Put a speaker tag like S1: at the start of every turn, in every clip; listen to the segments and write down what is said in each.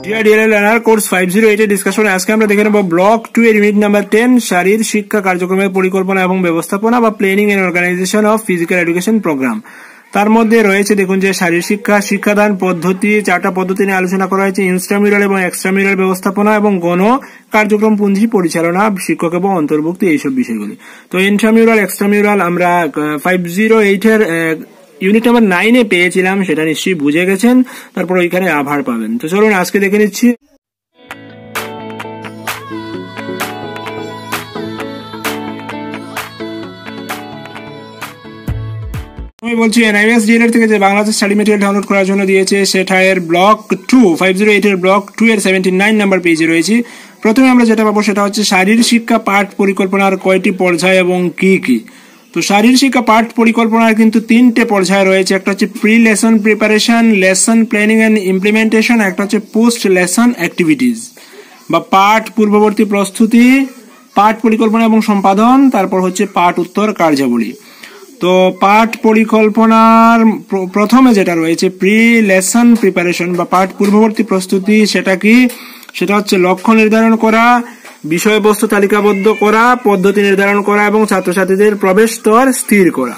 S1: Deer learner course 508 এর ডিসকাশনে আজকে আমরা দেখে নেব ব্লক 2 এর ইউনিট নাম্বার 10 শারীর শিক্ষা কার্যক্রমের পরিকল্পনা এবং ব্যবস্থাপনা বা planning and organisation of physical education programme. তার মধ্যে রয়েছে দেখুন যে শারীর শিক্ষা শিক্ষাদান পদ্ধতি, চারটা পদ্ধতি নিয়ে আলোচনা করা হয়েছে, ইন্ট্রামিউরাল এবং এক্সট্রামিউরাল ব্যবস্থাপনা এবং গণ কার্যক্রম পুঞ্জি পরিচালনা, শিক্ষক এবং অন্তর্ভুক্তি, এইসব বিষয়গুলি। তো ইন্ট্রামিউরাল এক্সট্রামিউরাল আমরা 508 এর ইউনিট নাম্বার 9 এ পেয়েছিলাম, সেটা নিশ্চয়ই বুঝে গেছেন, তারপর ওইখানে আভার পাবেন। তো চলুন আজকে দেখে নিচ্ছি। আমি বলছি এনআইএস ডিএলএড থেকে যে বাংলাদেশ স্টাডি মেটেরিয়াল ডাউনলোড করার জন্য দিয়েছে, সেটা এর ব্লক 2 508 এর ব্লক 2 এর 79 নাম্বার পেজে রয়েছে। প্রথমে আমরা যেটা পাবো সেটা হচ্ছে শারীর শিক্ষা পাঠ পরিকল্পনার কয়টি পর্যায় এবং কি কি। তো শারীর শিক্ষা পাঠ পরিকল্পনার কিন্তু 3টে পর্যায় রয়েছে। একটা হচ্ছে pre lesson preparation, lesson planning and implementation, একটা হচ্ছে পোস্ট লেসন অ্যাক্টিভিটিজ বা পাঠ পূর্ববর্তী প্রস্তুতি, পাঠ পরিকল্পনা এবং সম্পাদন, তারপর হচ্ছে পাঠ উত্তর কার্যাবলী। তো পাঠ পরিকল্পনার প্রথমে যেটা রয়েছে প্রি লেসন প্রিপারেশন বা পাঠ পূর্ববর্তী প্রস্তুতি, সেটা কি? সেটা হচ্ছে লক্ষ্য নির্ধারণ করা, বিষয়বস্তু তালিকাবদ্ধ করা, পদ্ধতি নির্ধারণ করা এবং ছাত্রছাত্রীদের প্রবেশ স্তর স্থির করা।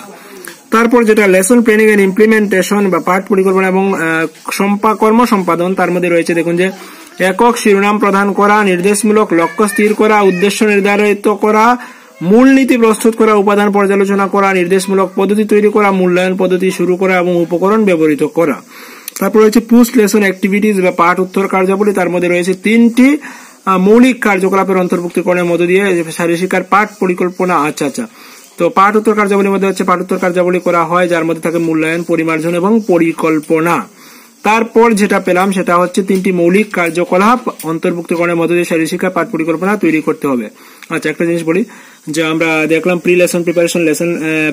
S1: তারপর যেটা লেসন প্ল্যানিং এন্ড ইমপ্লিমেন্টেশন বা পাঠ পরিকল্পনা এবং কর্ম সম্পাদন, তার মধ্যে রয়েছে দেখুন যে একক শিরোনাম প্রদান করা, নির্দেশমূলক লক্ষ্য স্থির করা, উদ্দেশ্য নির্ধারিত করা, মূলনীতি প্রস্তুত করা, উপাদান পর্যালোচনা করা, নির্দেশমূলক পদ্ধতি তৈরি করা, মূল্যায়ন পদ্ধতি শুরু করা এবং উপকরণ ব্যবহৃত করা। তারপর রয়েছে পোস্ট লেসন অ্যাক্টিভিটিজ বা পাঠ উত্তর কার্যাবলী, তার মধ্যে রয়েছে 3টি মৌলিক কার্যকলাপের অন্তর্ভুক্তিকরণের মধ্য দিয়ে শারীর শিক্ষার পাঠ পরিকল্পনা। আচ্ছা, তো পাঠ উত্তর কার্যাবলীর মধ্যে হচ্ছে পাঠ উত্তর কার্যাবলী করা হয়, যার মধ্যে থাকে মূল্যায়ন, পরিমার্জন এবং পরিকল্পনা। তারপর যেটা পেলাম সেটা হচ্ছে 3টি মৌলিক কার্যকলাপ অন্তর্ভুক্তিকরণের মধ্য দিয়ে শারীর শিক্ষা পাঠ পরিকল্পনা তৈরি করতে হবে। আচ্ছা, একটা জিনিস বলি যে আমরা দেখলাম pre lesson preparation, lesson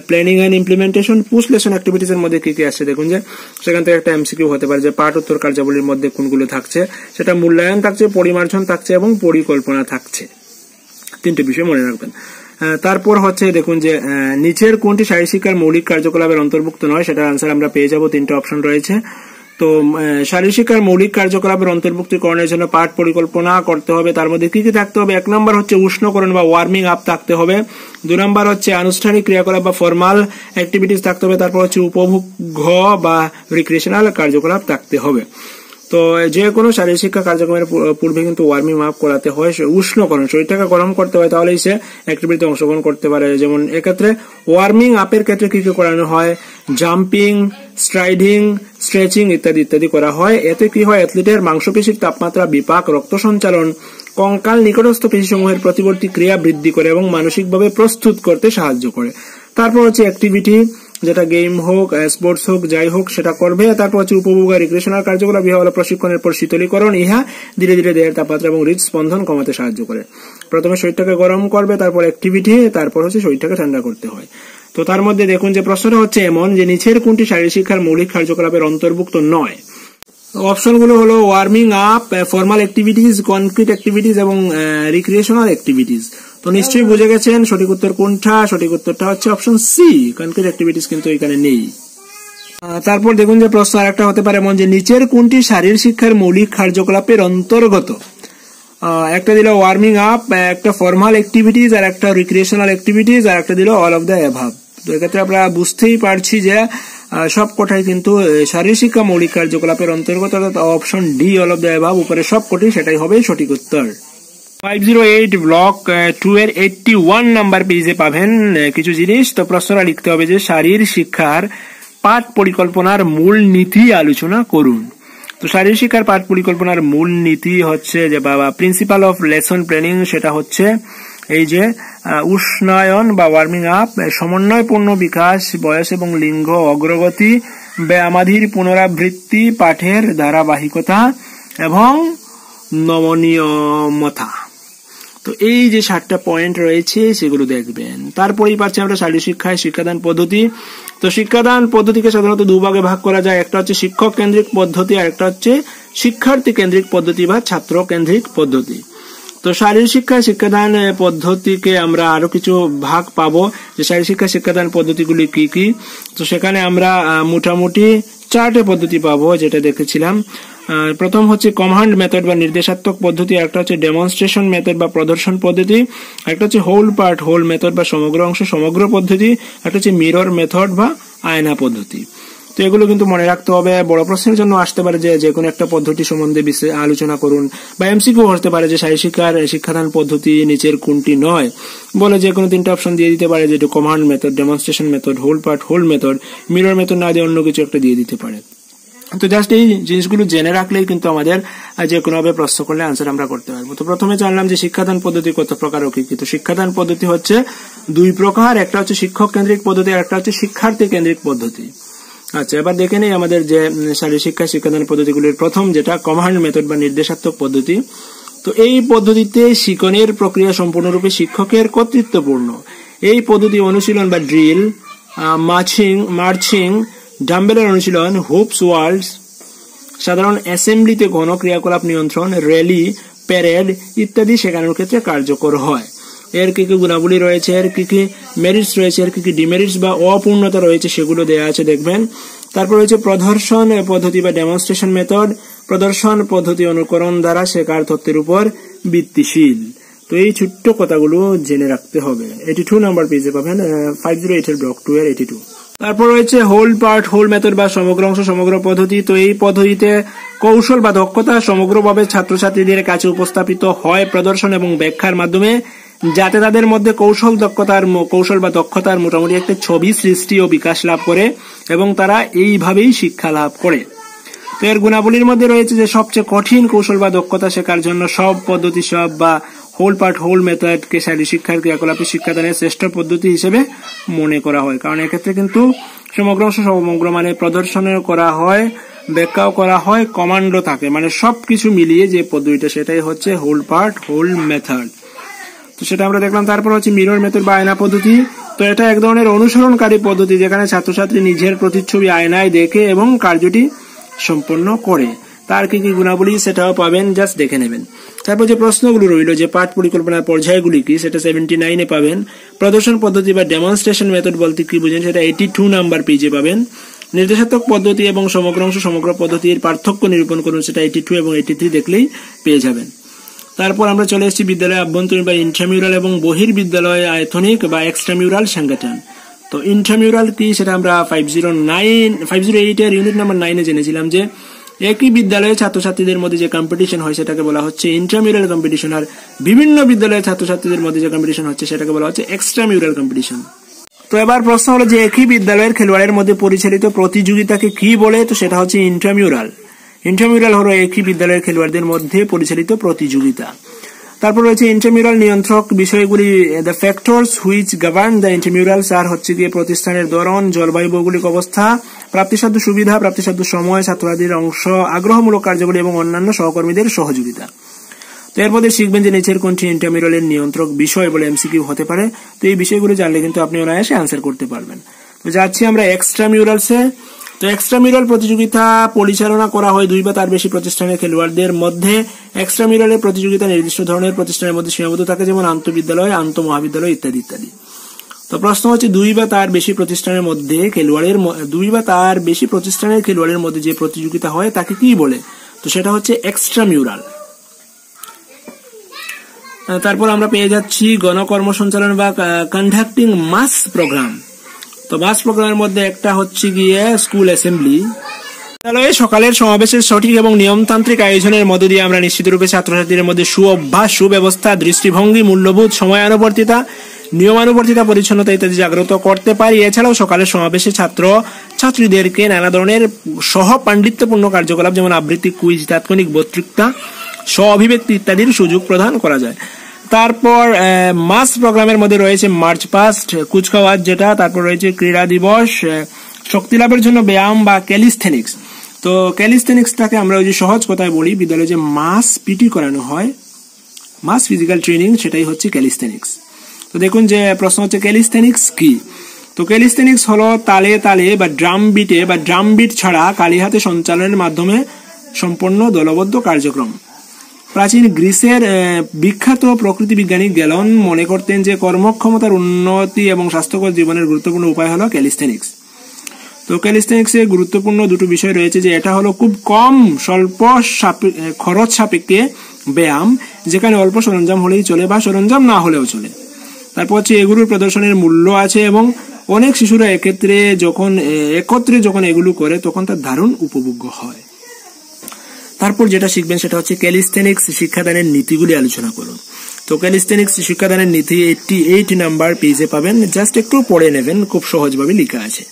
S1: planning and implementation, post lesson activities এর মধ্যে কি কি আসছে দেখুন যে সেখান থেকে একটা এমসিকিউ হতে পারে যে পাঠ উত্তর কার্যাবলীর মধ্যে কোনগুলো থাকছে। সেটা মূল্যায়ন থাকছে, পরিমার্জন থাকছে এবং পরিকল্পনা থাকছে। 3টে বিষয় মনে রাখবেন। তারপর হচ্ছে দেখুন যে নিচের কোনটি শারীর শিক্ষার মৌলিক কার্যকলাপের অন্তর্ভুক্ত নয়, সেটার আনসার আমরা পেয়ে যাব। 3টে অপশন রয়েছে। তো শারীর শিক্ষার মৌলিক কার্যকলাপের অন্তর্ভুক্তিকরণের জন্য পাঠ পরিকল্পনা করতে হবে। তার মধ্যে কি কি থাকতে হবে? 1 নম্বর হচ্ছে উষ্ণকরণ বা ওয়ার্মিং আপ থাকতে হবে। 2 নম্বর হচ্ছে আনুষ্ঠানিক ক্রিয়াকলাপ বা ফর্মাল অ্যাক্টিভিটিস থাকতে হবে। তারপর হচ্ছে উপভোগ্য বা রিক্রিয়েশনাল কার্যকলাপ থাকতে হবে। তো যে কোনো শারীরিক শিক্ষা কার্যক্রমের পূর্বে কিন্তু ওয়ার্মিং আপ করাতে হয়, উষ্ণকরণ, শরীরটাকে গরম করতে হয়, তাহলেই সে অ্যাক্টিভিটিতে অংশগ্রহণ করতে পারে। যেমন এক্ষেত্রে ওয়ার্মিং আপের ক্ষেত্রে কি কি করানো হয়? জাম্পিং, স্ট্রাইডিং, স্ট্রেচিং ইত্যাদি ইত্যাদি করা হয়। এতে কি হয়? অ্যাথলিটের মাংসপেশির তাপমাত্রা, বিপাক, রক্ত সঞ্চালন, কঙ্কাল নিকটস্থ পেশিসমূহের প্রতিবর্তী ক্রিয়া বৃদ্ধি করে এবং মানসিকভাবে প্রস্তুত করতে সাহায্য করে। তারপর হচ্ছে অ্যাক্টিভিটি, যেটা গেম হোক, স্পোর্টস হোক, যাই হোক সেটা করবে। তারপর হচ্ছে উপভোগ রিক্রিয়েশনাল কার্যকলাপ, ইহা হলো প্রশিক্ষণের পর শীতলীকরণ। ইহা ধীরে ধীরে দেহের তাপমাত্রা এবং হৃদস্পন্দন কমাতে সাহায্য করে। প্রথমে শরীরটাকে গরম করবে, তারপর অ্যাক্টিভিটি, তারপর হচ্ছে শরীরটাকে ঠান্ডা করতে হয়। তো তার মধ্যে দেখুন যে প্রশ্নটা হচ্ছে এমন যে নিচের কোনটি শারীরিক শিক্ষার মৌলিক কার্যকলাপের অন্তর্ভুক্ত নয়? অপশনগুলো হলো warming up, formal activities, concrete activities এবং রিক্রিয়েশনাল অ্যাক্টিভিটিজ। তো নিশ্চয়ই বুঝে গেছেন সঠিক উত্তর কোনটা। সঠিক উত্তরটা হচ্ছে অপশন সি, কনক্রিট অ্যাক্টিভিটিজ কিন্তু এখানে নেই। তারপর দেখুন যে প্রশ্ন আরেকটা হতে পারে এমন যে নিচের কোনটি শারীর শিক্ষার মৌলিক কার্যকলাপের অন্তর্গত? একটা দিল ওয়ার্মিং আপ, একটা ফর্মাল অ্যাক্টিভিটিজ, আর একটা রিক্রিয়েশনাল অ্যাক্টিভিটিজ, আর একটা দিল অল অফ দ্য অ্যাভাব। তো এক্ষেত্রে আমরা বুঝতেই পারছি যে সব কটাই কিন্তু শারীর শিক্ষা মৌলিক কার্যকলাপের অন্তর্গত, অর্থাৎ option D all of the above উপরে সব কটি, সেটাই হবে সঠিক উত্তর। 508 ব্লক 2 এর 81 নাম্বার পেজে পাবেন কিছু জিনিস। তো প্রশ্নটা লিখতে হবে যে শারীর শিক্ষার পাঠ পরিকল্পনার মূল নীতি আলোচনা করুন। তো শারীর শিক্ষার পাঠ পরিকল্পনার মূল নীতি হচ্ছে যে বাবা প্রিন্সিপাল অফ লেসন প্ল্যানিং, সেটা হচ্ছে এই যে উষ্ণায়ন বা ওয়ার্মিং আপ, সমন্বয়পূর্ণ বিকাশ, বয়স এবং লিঙ্গ অগ্রগতি, ব্যায়ামাধীর পুনরাবৃত্তি, পাঠের ধারাবাহিকতা এবং নমনীয়তা। তো এই যে 7টা পয়েন্ট রয়েছে সেগুলো দেখবেন। তারপরেই পাচ্ছি আমরা শারীরিক শিক্ষায় শিক্ষাদান পদ্ধতি। তো শিক্ষাদান পদ্ধতিকে সাধারণত 2 ভাগে ভাগ করা যায়। একটা হচ্ছে শিক্ষক কেন্দ্রিক পদ্ধতি, আর একটা হচ্ছে শিক্ষার্থী কেন্দ্রিক পদ্ধতি বা ছাত্র কেন্দ্রিক পদ্ধতি। তো শারীরিক শিক্ষায় শিক্ষাদান পদ্ধতিকে আমরা আরো কিছু ভাগ পাবো যে শারীরিক শিক্ষা শিক্ষাদান পদ্ধতিগুলি কি কি। তো সেখানে আমরা মোটামুটি 4টে পদ্ধতি পাবো, যেটা দেখেছিলাম। প্রথম হচ্ছে কমান্ড মেথড বা নির্দেশাত্মক পদ্ধতি, একটা হচ্ছে ডেমনস্ট্রেশন মেথড বা প্রদর্শন পদ্ধতি, একটা হচ্ছে হোল পার্ট হোল মেথড বা সমগ্র অংশ সমগ্র পদ্ধতি, একটা হচ্ছে মিরর মেথড বা আয়না পদ্ধতি। তো এগুলো কিন্তু মনে রাখতে হবে। বড় প্রশ্নের জন্য আসতে পারে যে কোনো একটা পদ্ধতি সম্বন্ধে আলোচনা করুন, বা এমসিকিউ হতে পারে যে শারীরশিক্ষার শিক্ষাদান পদ্ধতি নিচের কোনটি নয়, বলে যে কোনো তিনটা অপশন দিয়ে দিতে পারে, যেটা command method, demonstration method, whole part whole method, mirror method না দিয়ে অন্য কিছু একটা দিয়ে দিতে পারে। তো জাস্ট এই জিনিসগুলো জেনে রাখলেই কিন্তু আমাদের যে কোনোভাবে প্রশ্ন করলে আনসার আমরা করতে পারবো। তো প্রথমে জানলাম যে শিক্ষাদান পদ্ধতি কত প্রকার ও কি কি। তো শিক্ষাদান পদ্ধতি হচ্ছে দুই প্রকার, একটা হচ্ছে শিক্ষক কেন্দ্রিক পদ্ধতি আর একটা হচ্ছে শিক্ষার্থী কেন্দ্রিক পদ্ধতি। আচ্ছা, এবার দেখে নেই আমাদের যে শারীরিক শিক্ষা শিক্ষাদান পদ্ধতিগুলির প্রথম যেটা কমান্ড মেথড বা নির্দেশাত্মক পদ্ধতি। তো এই পদ্ধতিতে শিক্ষণের প্রক্রিয়া সম্পূর্ণরূপে শিক্ষকের কর্তৃত্বপূর্ণ। এই পদ্ধতি অনুশীলন বা ড্রিল, মার্চিং, ডাম্বেলের অনুশীলন, হুপস ওয়ার্ল্ডস, সাধারণ অ্যাসেম্বলিতে গণ ক্রিয়াকলাপ নিয়ন্ত্রণ, র্যালি, প্যারেড ইত্যাদি শেখানোর ক্ষেত্রে কার্যকর হয়। এর কি কি গুণাবলী রয়েছে, এর কি কি মেরিটস রয়েছে, এর কি কি ডিমেরিটস বা অপূর্ণতা রয়েছে সেগুলো দেওয়া আছে দেখবেন। তারপর রয়েছে প্রদর্শন পদ্ধতি বা ডেমনস্ট্রেশন মেথড। প্রদর্শন পদ্ধতি অনুকরণ দ্বারা শেখার তত্ত্বের উপর ভিত্তিশীল। তো এই ছোট্ট কথাগুলো জেনে রাখতে হবে। 82 নাম্বার পেজে পাবেন 508 এর ব্লক 2 এর 82। তারপর রয়েছে হোল পার্ট হোল মেথড বা সমগ্র অংশ সমগ্র পদ্ধতি। তো এই পদ্ধতিতে কৌশল বা দক্ষতা সমগ্রভাবে ছাত্রছাত্রীদের কাছে উপস্থাপিত হয় প্রদর্শন এবং ব্যাখ্যার মাধ্যমে, যাতে তাদের মধ্যে কৌশল বা দক্ষতার মোটামুটি একটা ছবি সৃষ্টি ও বিকাশ লাভ করে এবং তারা এইভাবেই শিক্ষা লাভ করে। তো এর গুণাবলীর মধ্যে রয়েছে যে সবচেয়ে কঠিন কৌশল বা দক্ষতা শেখার জন্য সব পদ্ধতি বা হোল পার্ট হোল মেথডকে শারীরিক শিক্ষার ক্রিয়াকলাপে শিক্ষাদানের শ্রেষ্ঠ পদ্ধতি হিসেবে মনে করা হয়। কারণ এক্ষেত্রে কিন্তু সমগ্র অংশ সমগ্র মানে প্রদর্শনও করা হয়, ব্যাখ্যাও করা হয়, কমান্ডও থাকে, মানে সবকিছু মিলিয়ে যে পদ্ধতিটা সেটাই হচ্ছে হোল পার্ট হোল মেথড। তো সেটা আমরা দেখলাম। তারপর হচ্ছে মিরর মেথড বা আয়না পদ্ধতি। তো এটা এক ধরনের অনুসরণকারী পদ্ধতি যেখানে ছাত্রছাত্রী নিজের প্রতিচ্ছবি আয়নায় দেখে এবং কার্যটি সম্পন্ন করে। তার কি কি গুণাবলী সেটাও পাবেন, জাস্ট দেখে নেবেন। তারপর যে প্রশ্নগুলো রইল যে পাঠ পরিকল্পনার পর্যায়গুলি কি, সেটা 79 পাবেন। প্রদর্শন পদ্ধতি বা ডেমনস্ট্রেশন মেথড বলতে কি বুঝেন সেটা 82 নাম্বার পেজে পাবেন। নির্দেশাত্মক পদ্ধতি এবং সমগ্র অংশ সমগ্র পদ্ধতির পার্থক্য নিরূপণ করুন, সেটা 82 এবং 83 দেখলেই পেয়ে যাবেন। তারপর আমরা চলে এসেছি বিদ্যালয় আভ্যন্তরীণ বা ইন্ট্রামিউরাল এবং বহির্বিদ্যালয় আয়তনিক বা এক্সট্রামিউরাল সংগঠন। তো ইন্ট্রামিউরাল কি সেটা আমরা 508 এর ইউনিট নাম্বার 9 জেনেছিলাম যে একই বিদ্যালয়ে ছাত্রছাত্রীদের মধ্যে যে কম্পিটিশন হয় সেটাকে বলা হচ্ছে ইন্ট্রামিউরাল কম্পিটিশন, আর বিভিন্ন বিদ্যালয়ের ছাত্রছাত্রীদের মধ্যে যে কম্পিটিশন হচ্ছে সেটাকে বলা হচ্ছে এক্সট্রামিউরাল কম্পিটিশন। তো এবার প্রশ্ন হলো যে একই বিদ্যালয়ের খেলোয়াড়ের মধ্যে পরিচালিত প্রতিযোগিতাকে কি বলে, তো সেটা হচ্ছে ইন্ট্রামিউরাল। ইন্ট্রামিউরাল হলো একই বিদ্যালয়ের খেলোয়াড়দের মধ্যে পরিচালিত প্রতিযোগিতা। তারপর রয়েছে ইন্টারমিউরাল নিয়ন্ত্রক বিষয়গুলি। The factors which govern the intermurals আর হচ্ছে গিয়ে প্রতিষ্ঠানের ধরন, জলবায়ু ভৌগোলিক অবস্থা, প্রাপ্তিসাধ্য সুবিধা, প্রাপ্তিসাধ্য সময়, ছাত্রছাত্রীদের অংশ আগ্রহমূলক কার্যগুলি এবং অন্যান্য সহকর্মীদের সহযোগিতা। তো এর মধ্যে শিখবেন যে নিচের কোনটি ইন্টারমিউরালের নিয়ন্ত্রক বিষয় বলে এমসিকিউ হতে পারে। তো এই বিষয়গুলো জানলে কিন্তু আপনি অনায়াসে আনসার করতে পারবেন। তো যাচ্ছি আমরা এক্সট্রামিউরালসে। তো এক্সট্রামিউরাল প্রতিযোগিতা পরিচালনা করা হয় দুই বা তার বেশি প্রতিষ্ঠানের খেলোয়াড়দের মধ্যে। এক্সট্রামিউরালের প্রতিযোগিতা নির্দিষ্ট ধরনের প্রতিষ্ঠানের মধ্যে সীমাবদ্ধ থাকে, যেমন আন্তঃবিদ্যালয়, আন্তঃমহাবিদ্যালয় ইত্যাদি ইত্যাদি। তো প্রশ্ন হচ্ছে দুই বা তার বেশি প্রতিষ্ঠানের মধ্যে যে প্রতিযোগিতা হয় তাকে কি বলে, তো সেটা হচ্ছে এক্সট্রামিউরাল। তারপর আমরা পেয়ে যাচ্ছি গণকর্ম সঞ্চালন বা কন্ডাক্টিং মাস প্রোগ্রাম। তো মাস প্রোগ্রামের মধ্যে একটা হচ্ছে গিয়ে স্কুল অ্যাসেম্বলি। বিদ্যালয়ে সকালের সমাবেশের সঠিক এবং নিয়মতান্ত্রিক আয়োজনের মধ্য দিয়ে আমরা নিশ্চিতরূপে ছাত্রছাত্রীদের মধ্যে সুঅভ্যাস, সুব্যবস্থা, দৃষ্টিভঙ্গি, মূল্যবোধ, সময়ানুবর্তিতা, নিয়মানুবর্তিতা, পরিচ্ছন্নতা ইত্যাদি জাগ্রত করতে পারি। এছাড়াও সকালের সমাবেশে ছাত্রীদেরকে নানা ধরনের সহ পাণ্ডিত্যপূর্ণ কার্যকলাপ যেমন আবৃত্তি, কুইজ, তাৎক্ষণিক বক্তৃতা, স্ব অভিব্যক্তি ইত্যাদির সুযোগ প্রদান করা যায়। তারপর মাস প্রোগ্রামের মধ্যে রয়েছে মার্চ পাস্ট, কুচকাওয়াজ যেটা, তারপর রয়েছে ক্রীড়া দিবস, শক্তি লাভের জন্য ব্যায়াম বা ক্যালিস্থেনিক্স। তো ক্যালিস্থেনিক্সটাকে আমরা ওই যে সহজ কথায় বলি, বিদ্যালয়ে যে মাস পিটি করানো হয়, মাস ফিজিক্যাল ট্রেনিং, সেটাই হচ্ছে ক্যালিস্থেনিক্স। তো দেখুন যে প্রশ্ন হচ্ছে ক্যালিস্থেনিক্স কি। তো ক্যালিস্থেনিক্স হলো তালে তালে বা ড্রাম বিট ছাড়া কালি হাতে সঞ্চালনের মাধ্যমে সম্পন্ন দলবদ্ধ কার্যক্রম। প্রাচীন গ্রিসের বিখ্যাত প্রকৃতি বিজ্ঞানী গ্যালন মনে করতেন যে কর্মক্ষমতার উন্নতি এবং স্বাস্থ্যকর জীবনের গুরুত্বপূর্ণ উপায় হলো ক্যালিস্থেনিক্স। তো ক্যালিস্থেনিক্সে গুরুত্বপূর্ণ দুটো বিষয় রয়েছে, যে এটা হলো খুব কম স্বল্প খরচ সাপেক্ষে ব্যায়াম, যেখানে অল্প সরঞ্জাম হলেই চলে বা সরঞ্জাম না হলেও চলে। তারপর হচ্ছে এগুলোর প্রদর্শনের মূল্য আছে এবং অনেক শিশুরা একত্রে যখন এগুলো করে তখন তার দারুণ উপভোগ্য হয়। তারপর যেটা শিখবেন সেটা হচ্ছে ক্যালিস্থেনিক্স শিক্ষাদানের নীতিগুলি আলোচনা করুন। তো ক্যালিস্থেনিক্স শিক্ষাদানের নীতি 88 নাম্বার পেজে পাবেন, জাস্ট একটু পড়ে নেবেন, খুব সহজভাবে লেখা আছে।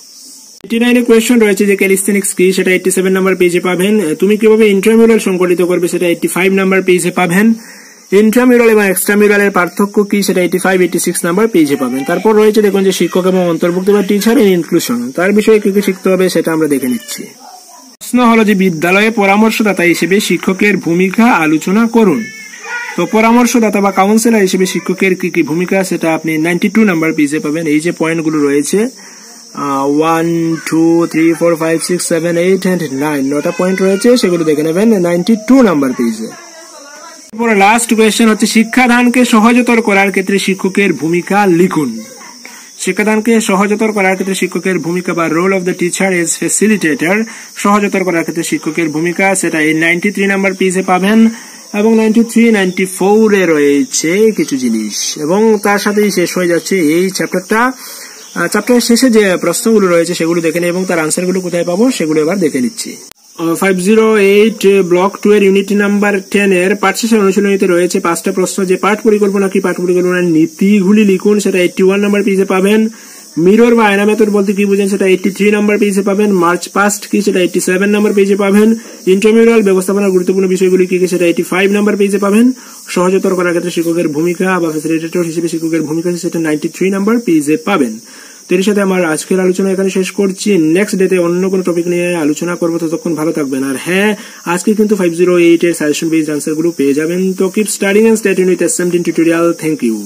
S1: 89 কোয়েশ্চন রয়েছে যে ক্যালিস্থেনিক্স কি, সেটা 87 নাম্বার পেজে পাবেন। তুমি কিভাবে ইন্ট্রামিউরাল সংগঠিত করবে সেটা 85 নাম্বার পেজে পাবেন। ইন্ট্রামিউরাল এবং এক্সট্রামিউরালের পার্থক্য কি সেটা 85, 86 নাম্বার পেজে পাবেন। তারপর রয়েছে দেখুন যে শিক্ষক এবং অন্তর্ভুক্ত বা টিচার ইন ইনক্লুশন, তার বিষয়ে কি কি শিখতে হবে সেটা আমরা দেখে নিচ্ছি। প্রশ্ন হলো যে বিদ্যালয়ে পরামর্শদাতা হিসেবে শিক্ষকের ভূমিকা আলোচনা করুন। তো পরামর্শদাতা বা কাউন্সিলর হিসেবে শিক্ষকের কি কি ভূমিকা সেটা আপনি 92 নাম্বার পেজে পাবেন। এই যে পয়েন্টগুলো রয়েছে 1, 2, 3, 4, 5, 6, 7, 8 and 9, 9টা পয়েন্ট রয়েছে, সেগুলো দেখে নেবেন 92 নাম্বার পেজে। তারপরে লাস্ট কোয়েশ্চেন হচ্ছে শিক্ষাদানকে সহজতর করার ক্ষেত্রে শিক্ষকের ভূমিকা লিখুন। শিক্ষাদানকে সহজতর করার ক্ষেত্রে শিক্ষকের ভূমিকা বা role of the teacher as facilitator, সহজতর করার ক্ষেত্রে শিক্ষকের ভূমিকা, সেটা এই 93 নাম্বার পেজে পাবেন। এবং 93, 94 এ রয়েছে কিছু জিনিস, এবং তার সাথেই শেষ হয়ে যাচ্ছে এই চ্যাপ্টারটা। চ্যাপ্টারের শেষে যে প্রশ্নগুলো রয়েছে সেগুলো দেখে নিই এবং তার আনসারগুলো কোথায় পাবো সেগুলো এবার দেখে নিচ্ছি। 508 ব্লক 2 এর ইউনিট নাম্বার 10 এর পাঠ শেষের অনুশীলনীতে রয়েছে 5টা প্রশ্ন, যে পাঠ পরিকল্পনা কি, পাঠ পরিকল্পনার নীতিগুলি লিখুন, সেটা 81 নাম্বার পেজে পাবেন। মিরর বা আয়না মেথড বলতে কি বুঝেন সেটা 83 নাম্বার পেজে পাবেন। মার্চ পাস্ট কি সেটা 87 নাম্বার পেজে পাবেন। ইন্ট্রামিউরাল ব্যবস্থাপনার গুরুত্বপূর্ণ বিষয়গুলি কি কি সেটা 85 নাম্বার পেজে পাবেন। সহজতর করার ক্ষেত্রে শিক্ষকের ভূমিকা বা ফ্যাসিলিটেটর হিসেবে শিক্ষকের ভূমিকা সেটা 93 নাম্বার পেজে পাবেন। তো এর সাথে আমার আজকের আলোচনা এখানে শেষ করছি। নেক্সট ডেতে অন্য কোনো টপিক নিয়ে আলোচনা করবো, ততক্ষণ ভালো থাকবেন। আর হ্যাঁ, আজকে কিন্তু 508 এর সাজেশন বেসড আনসার গুলো পেয়ে যাবেন। তো keep studying and stay tuned with SMT tutorial. Thank you.